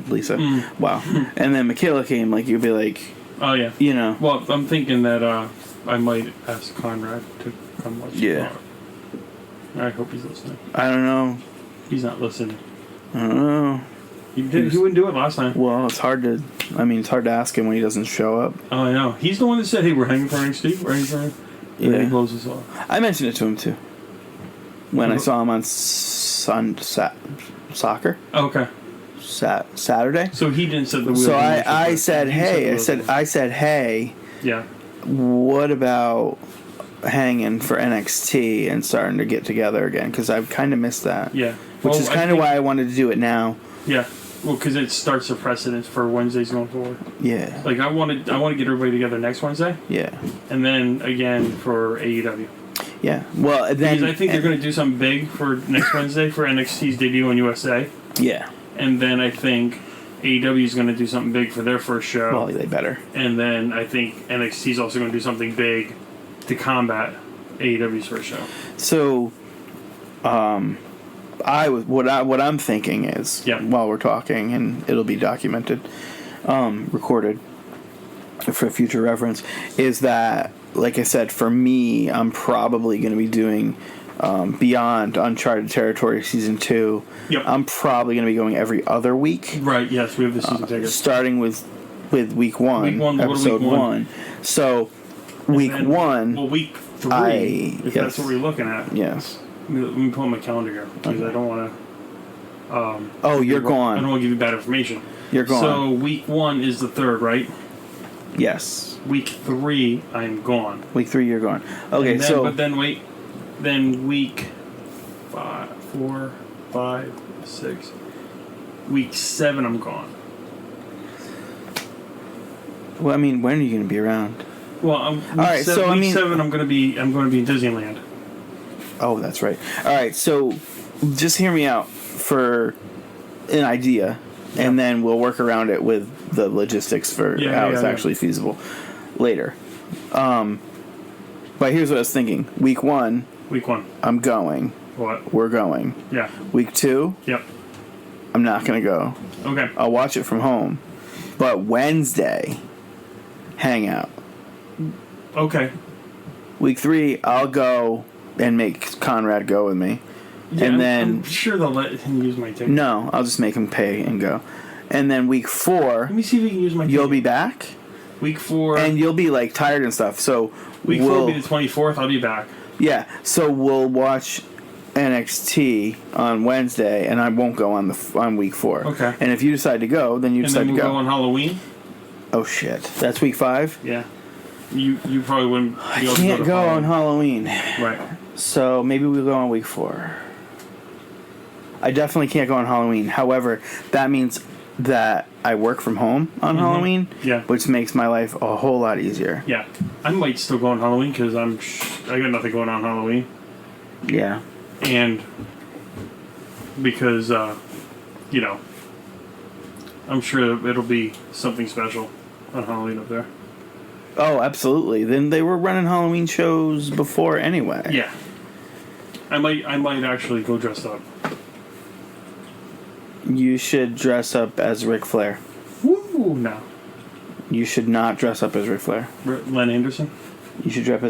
Lisa. Wow. And then Michaela came, like, you'd be like... Oh, yeah. Well, I'm thinking that I might ask Conrad to come watch the dog. I hope he's listening. I don't know. He's not listening. I don't know. He wouldn't do it last time. Well, it's hard to ask him when he doesn't show up. Oh, I know. He's the one that said, hey, we're hanging for NXT. We're hanging for NXT. And then he blows us off. I mentioned it to him, too. When I saw him on soccer. Okay. Saturday. So he didn't set the wheel. So I said, hey. Yeah. What about hanging for NXT and starting to get together again? Because I've kind of missed that. Yeah. Which is kind of why I wanted to do it now. Yeah. Well, because it starts the precedence for Wednesdays going forward. Yeah. Like, I want to get everybody together next Wednesday. Yeah. And then again for AEW. Yeah. Well, then... Because I think they're going to do something big for next Wednesday for NXT's debut on USA. Yeah. And then I think AEW is going to do something big for their first show. Well, they better. And then I think NXT is also going to do something big to combat AEW's first show. So, what I'm thinking is, while we're talking, and it'll be documented, recorded for future reference, is that, like I said, for me, I'm probably going to be doing Beyond Uncharted Territory Season 2. Yep. I'm probably going to be going every other week. Right, yes, we have the season tickets. Starting with Week 1, Episode 1. So, Week 1... Well, Week 3, if that's what we're looking at. Yes. Let me pull up my calendar here, because I don't want to... you're gone. I don't want to give you bad information. You're gone. So, Week 1 is the 3rd, right? Yes. Week 3, I'm gone. Week 3, you're gone. Okay, But then, wait. Then week 7 I'm gone. Well, I mean, when are you going to be around? Well, week 7 I'm going to be in Disneyland. Oh, that's right. All right, so just hear me out for an idea, and then we'll work around it with the logistics for how it's actually feasible later. But here's what I was thinking. Week 1. I'm going. What? We're going. Yeah. Week 2. Yep. I'm not going to go. Okay. I'll watch it from home. But Wednesday, hang out. Okay. Week 3, I'll go and make Conrad go with me. Yeah, and then I'm sure they'll let him use my ticket. No, I'll just make him pay and go. And then week 4, let me see if he can use my ticket. You'll be back. Week 4, and you'll be like tired and stuff. So week 4 will be the 24th. I'll be back. Yeah. So we'll watch NXT on Wednesday, and I won't go on week 4. Okay. And if you decide to go, then you decide to go. go on Halloween. Oh shit! That's week 5. Yeah. You probably wouldn't. I can't go on Halloween. Right. So maybe we'll go on week 4. I definitely can't go on Halloween. However, that means that I work from home on Halloween, which makes my life a whole lot easier. Yeah, I might still go on Halloween because I got nothing going on Halloween. Yeah, and because I'm sure it'll be something special on Halloween up there. Oh, absolutely. Then they were running Halloween shows before anyway. Yeah, I might actually go dressed up. You should dress up as Ric Flair. Woo! No. You should not dress up as Ric Flair. Len Anderson? You should dress up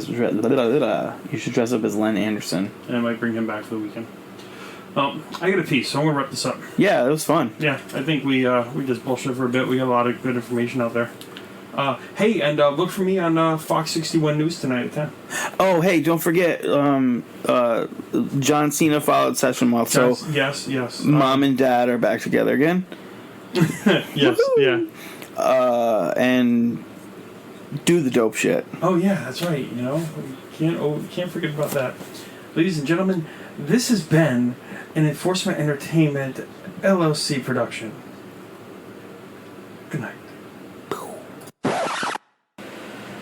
as Len Anderson. And I might bring him back for the weekend. I got a piece, so I'm going to wrap this up. Yeah, that was fun. Yeah, I think we just bullshit for a bit. We got a lot of good information out there. Hey, and look for me on Fox 61 News tonight at 10. Oh, hey, don't forget, John Cena followed Session Wealth. So yes. Mom and Dad are back together again. Yes, yeah. And do the dope shit. Oh yeah, that's right. Can't forget about that. Ladies and gentlemen, this has been an Enforcement Entertainment LLC production. Good night.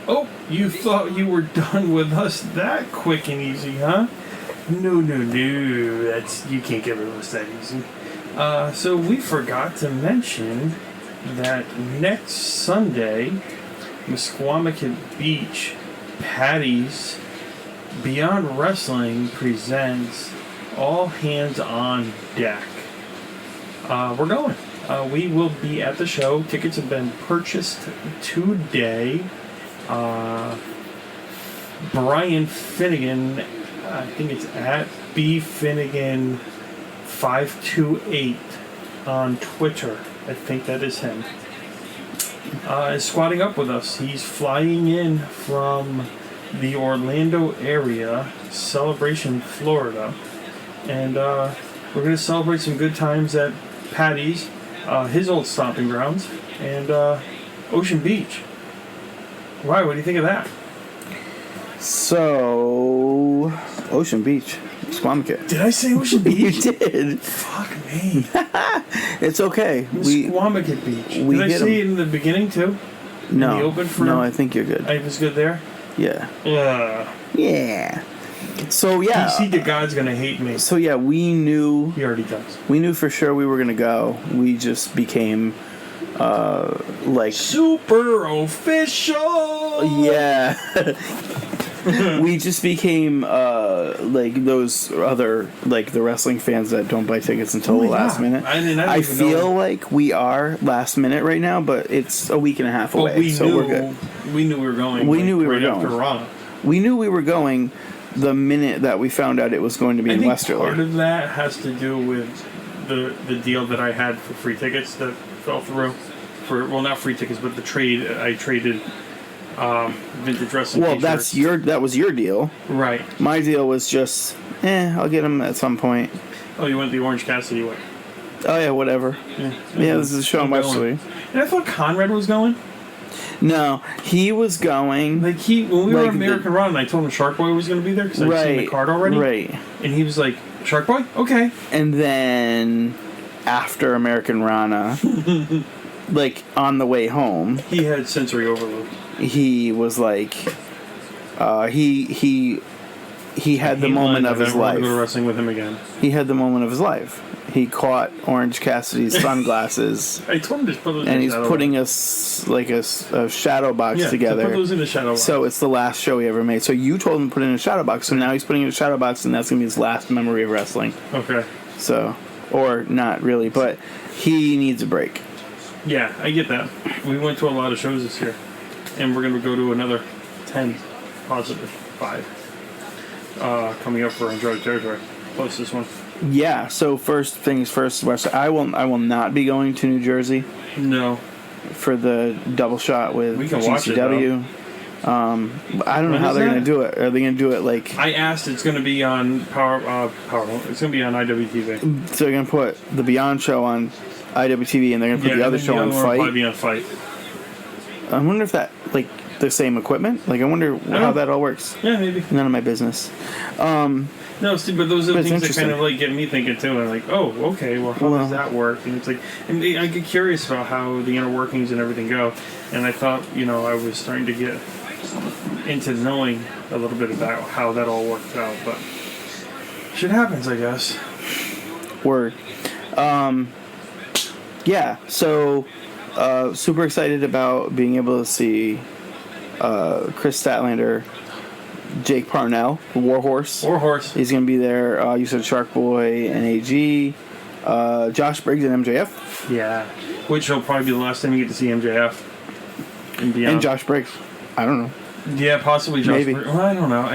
Oh, you thought you were done with us that quick and easy, huh? No. You can't get rid of us that easy. So we forgot to mention that next Sunday, Musquamacut Beach, Patty's Beyond Wrestling presents All Hands on Deck. We're going. We will be at the show. Tickets have been purchased today. Brian Finnegan, I think it's at bfinnegan528 on Twitter. I think that is him. Is squatting up with us. He's flying in from the Orlando area, Celebration, Florida, and we're going to celebrate some good times at Patty's, his old stomping grounds, and Ocean Beach. Why? What do you think of that? So, Ocean Beach, Squamicut. Did I say Ocean Beach? You did. Fuck me. It's okay. Squamicut Beach. Did I say it in the beginning too? No. In the open for no, I think you're good. I was good there? Yeah. Yeah. So, yeah. DC the God's gonna hate me. So, yeah, we knew... He already does. We knew for sure we were gonna go. We just became... super official. Yeah. We just became those other the wrestling fans that don't buy tickets until the last minute. I feel like we are last minute right now, but it's a week and a half away, we're good. We knew we were going. We knew we were going. After Raw. We knew we were going the minute that we found out it was going to be in Westerly. Part of that has to do with the deal that I had for free tickets that fell through. Not free tickets, but the trade. I traded vintage wrestling t-shirts. That was your deal. Right. My deal was just, I'll get them at some point. Oh, you went the Orange Cassidy way. Oh, yeah, whatever. Yeah, this is a show on Westerly. And I thought Conrad was going. No, he was going. Like when we were like at American Run, I told him Shark Boy was going to be there because I'd seen the card already. Right. And he was like, Shark Boy? Okay. And then after American Rana, like on the way home, he had sensory overload. He was like, he had the moment of his life. I never want to go wrestling with him again. He had the moment of his life. He caught Orange Cassidy's sunglasses. I told him to put those and in he's shadow putting box. a shadow box together. To put those in the shadow box. So it's the last show he ever made. So you told him to put it in a shadow box. So now he's putting it in a shadow box, and that's gonna be his last memory of wrestling. Okay. So, or not really, but he needs a break. Yeah, I get that. We went to a lot of shows this year, and we're gonna go to another 10, positive 5, coming up for Uncharted Territory. Plus this one. Yeah. So first things first, West. I will not be going to New Jersey. No. For the double shot with we can GCW. Watch it, I don't know how they're going to do it. Are they going to do it like? I asked. It's going to be on Power. It's going to be on IWTV. So they're going to put the Beyond show on IWTV, and they're going to put the other show on Fight. Probably on Fight. I wonder if that like the same equipment. Like I wonder how that all works. Yeah, maybe. None of my business. No, see, but those are the things that kind of like get me thinking too. And like, oh, okay, well, how does that work? And it's like, and I get curious about how the inner workings and everything go. And I thought, I was starting to get into knowing a little bit about how that all worked out. But shit happens, I guess. Word. Yeah. So, super excited about being able to see Chris Statlander. Jake Parnell, Warhorse. He's going to be there. You said Shark Boy and AG. Josh Briggs and MJF. Yeah. Which will probably be the last time you get to see MJF. And Josh Briggs. I don't know. Yeah, possibly Josh Briggs. Well, I don't know.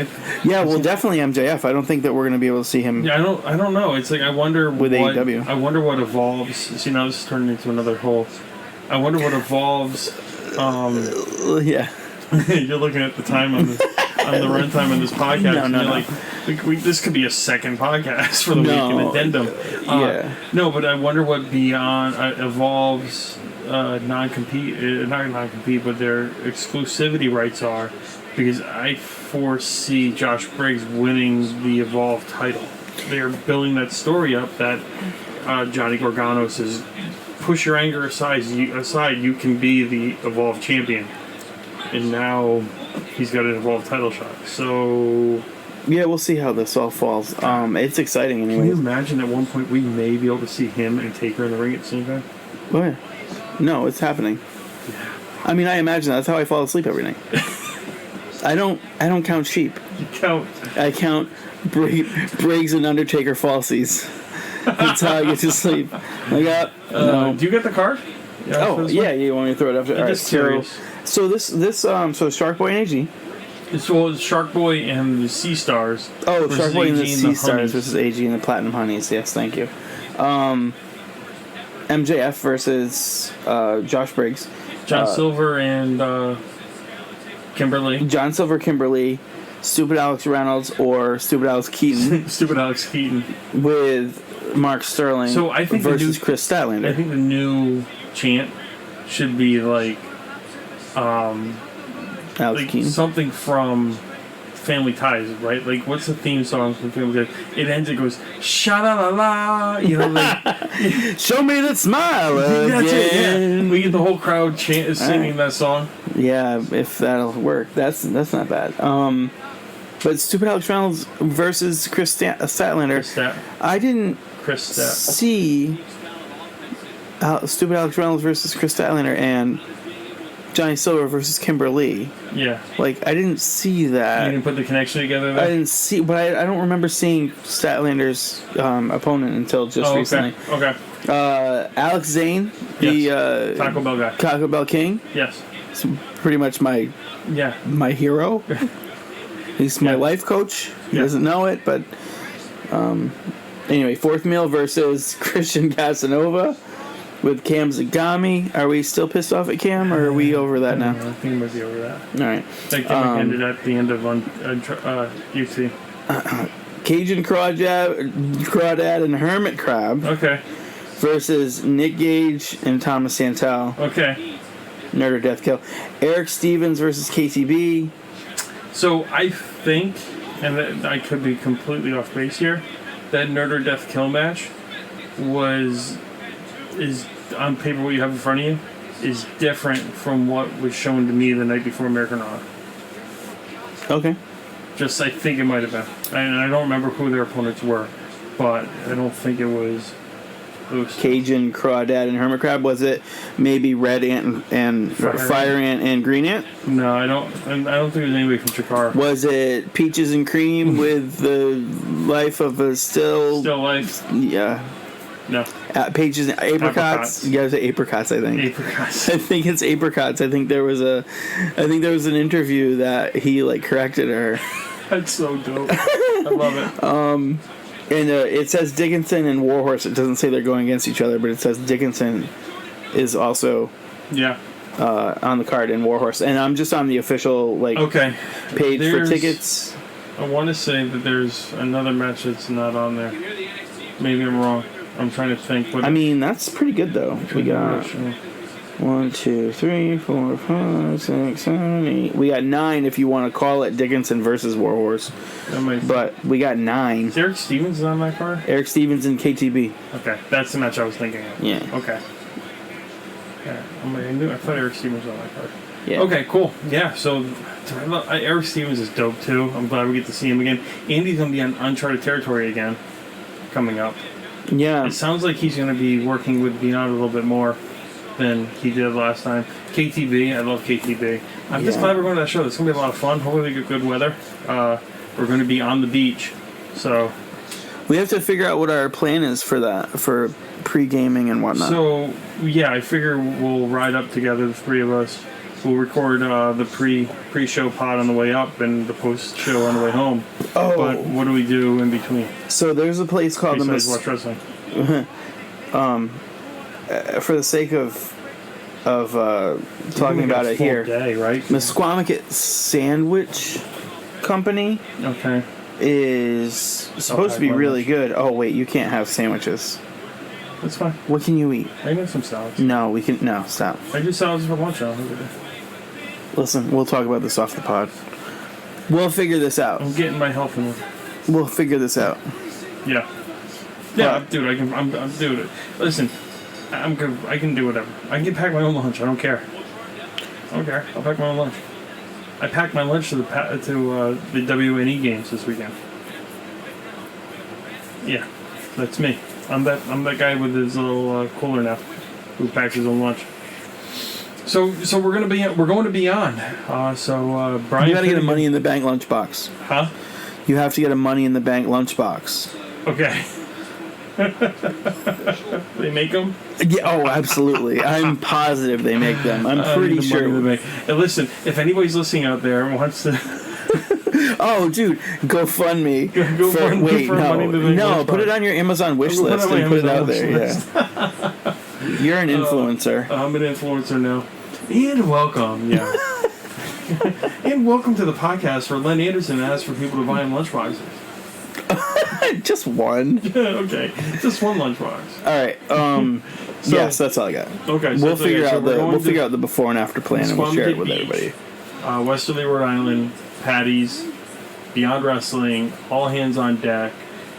Definitely MJF. I don't think that we're going to be able to see him. Yeah, I don't know. It's like I wonder with AEW. I wonder what evolves. See, now this is turning into another whole. I wonder what evolves. Yeah. You're looking at the time on this. On the runtime of this podcast, no. Like, this could be a second podcast for the week, an addendum. No, but I wonder what beyond evolves non-compete, not non-compete, but their exclusivity rights are, because I foresee Josh Briggs winning the Evolve title. They're building that story up that Johnny Gargano says, push your anger aside. You can be the Evolve champion, and now he's got an Evolve title shot. So yeah, we'll see how this all falls. It's exciting anyway. Can you imagine at one point we may be able to see him and Taker in the ring at the same time? Oh yeah. No, it's happening. Yeah. I mean, I imagine that's how I fall asleep every night. I don't count sheep. You count. I count Briggs and Undertaker falsies. That's how I get to sleep. Like, no. Do you get the card? Yeah, you want me to throw it up? I'm just curious. So so Shark Boy and AG. So Shark Boy and the Sea Stars. Oh, Shark Boy and the Sea Stars versus AG and the Platinum Honeys. Yes, thank you. MJF versus Josh Briggs. John Silver and Kimberly. John Silver, Kimberly, Stupid Alex Reynolds, or Stupid Alex Keaton. Stupid Alex Keaton. With Mark Sterling versus Chris Statlander. I think the new chant should be like Alex Keaton. Something from Family Ties, right? Like, what's the theme song from Family Ties? It ends, it goes, sha-la-la-la, like... Show me that smile again. That's it, yeah. We get the whole crowd singing that song. Yeah, if that'll work. That's not bad. But Stupid Alex Reynolds versus Chris Statlander. I didn't see Stupid Alex Reynolds versus Chris Statlander and Johnny Silver versus Kimberly. Yeah. Like, I didn't see that. You didn't put the connection together there? I didn't see, but I don't remember seeing Statlander's opponent until just recently. Okay. Alex Zane, the Taco Bell guy. Taco Bell King. Yes. It's pretty much my hero. He's my life coach. He doesn't know it, but anyway, Fourth Meal versus Christian Casanova with Cam Zagami. Are we still pissed off at Cam, or are we over that now? I think we might be over that. All right. That Cam ended at the end of UC. Cajun Crawdad and Hermit Crab. Okay. Versus Nick Gage and Thomas Santel. Okay. Nerd or Death Kill. Eric Stevens versus KTB. So I think, and I could be completely off base here, that Nerd or Death Kill match is on paper what you have in front of you is different from what was shown to me the night before American Honor. Okay. Just, I think it might have been. And I don't remember who their opponents were, but I don't think it was those. Cajun, Crawdad, and Hermit Crab. Was it maybe Red Ant and Fire Ant and Green Ant? No, I don't think it was anybody from Chikara. Was it Peaches and Cream with the life of a still life? Yeah. No. Pages and apricots. You gotta say apricots, I think. Apricots. I think it's apricots. I think there was an interview that he corrected her. That's so dope. I love it. And it says Dickinson and Warhorse. It doesn't say they're going against each other, but it says Dickinson is also on the card in Warhorse. And I'm just on the official page for tickets. I want to say that there's another match that's not on there. Maybe I'm wrong. I'm trying to think. That's pretty good though. We got 1, 2, 3, 4, 5, 6, 7, 8. We got 9 if you want to call it Dickinson versus Warhorse. But we got 9. Is Eric Stevens on that card? Eric Stevens and KTB. Okay, that's the match I was thinking of. Yeah. Okay. Yeah, I thought Eric Stevens was on that card. Yeah. Okay, cool. Yeah, so Eric Stevens is dope too. I'm glad we get to see him again. Andy's going to be on uncharted territory again coming up. Yeah. It sounds like he's going to be working with Beyond a little bit more than he did last time. KTB, I love KTB. I'm just glad we're going to that show. It's going to be a lot of fun. Hopefully we get good weather. We're going to be on the beach, so... We have to figure out what our plan is for that, for pre-gaming and whatnot. So, yeah, I figure we'll ride up together, the three of us. We'll record the pre-show pod on the way up and the post-show on the way home. Oh. But what do we do in between? So there's a place called besides watch wrestling. For the sake of talking about it here, day, right? Mesquamaket Sandwich Company is supposed to be really good. Oh wait, you can't have sandwiches. That's fine. What can you eat? I can have some salads. No, we can. No, stop. I do salads for lunch every day. Listen, we'll talk about this off the pod. We'll figure this out. I'm getting my health in order. We'll figure this out. Yeah. Yeah, dude. I'm dude. Listen, I'm good. I can do whatever. I can pack my own lunch. I don't care. I'll pack my own lunch. I packed my lunch to the WNE games this weekend. Yeah, that's me. I'm that guy with his little cooler now, who packs his own lunch. So we're going to Beyond. Brian, you got to get a Money in the Bank lunchbox. Huh? You have to get a Money in the Bank lunchbox. Okay. They make them? Yeah. Oh, absolutely. I'm positive they make them. I'm pretty sure. And listen, if anybody's listening out there and wants to. Oh, dude, GoFundMe. No, put it on your Amazon wish list and put it out there. Yeah. You're an influencer. I'm an influencer now. And welcome, yeah. And welcome to the podcast where Len Anderson asks for people to buy him lunchboxes. Just one. Okay, just one lunchbox. All right. Yes, that's all I got. Okay, so we'll figure out the before and after plan, and we'll share it with everybody. Westerly, Rhode Island, Patty's, Beyond Wrestling, all hands on deck.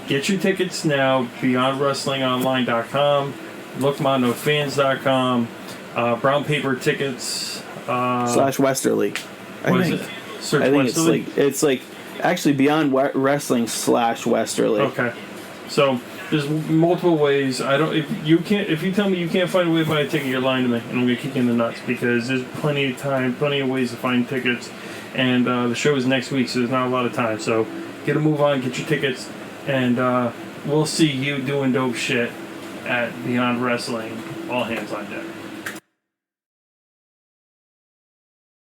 Get your tickets now. BeyondWrestlingOnline.com, LookMondoFans.com, Brown Paper Tickets /Westerly. What is it? Search I think Westerly? it's actually Beyond Wrestling /Westerly. Okay, so there's multiple ways. If you tell me you can't find a way to buy a ticket, you're lying to me, and I'm gonna kick you in the nuts because there's plenty of time, plenty of ways to find tickets, and the show is next week, so there's not a lot of time. So get a move on, get your tickets, and we'll see you doing dope shit at Beyond Wrestling. All hands on deck.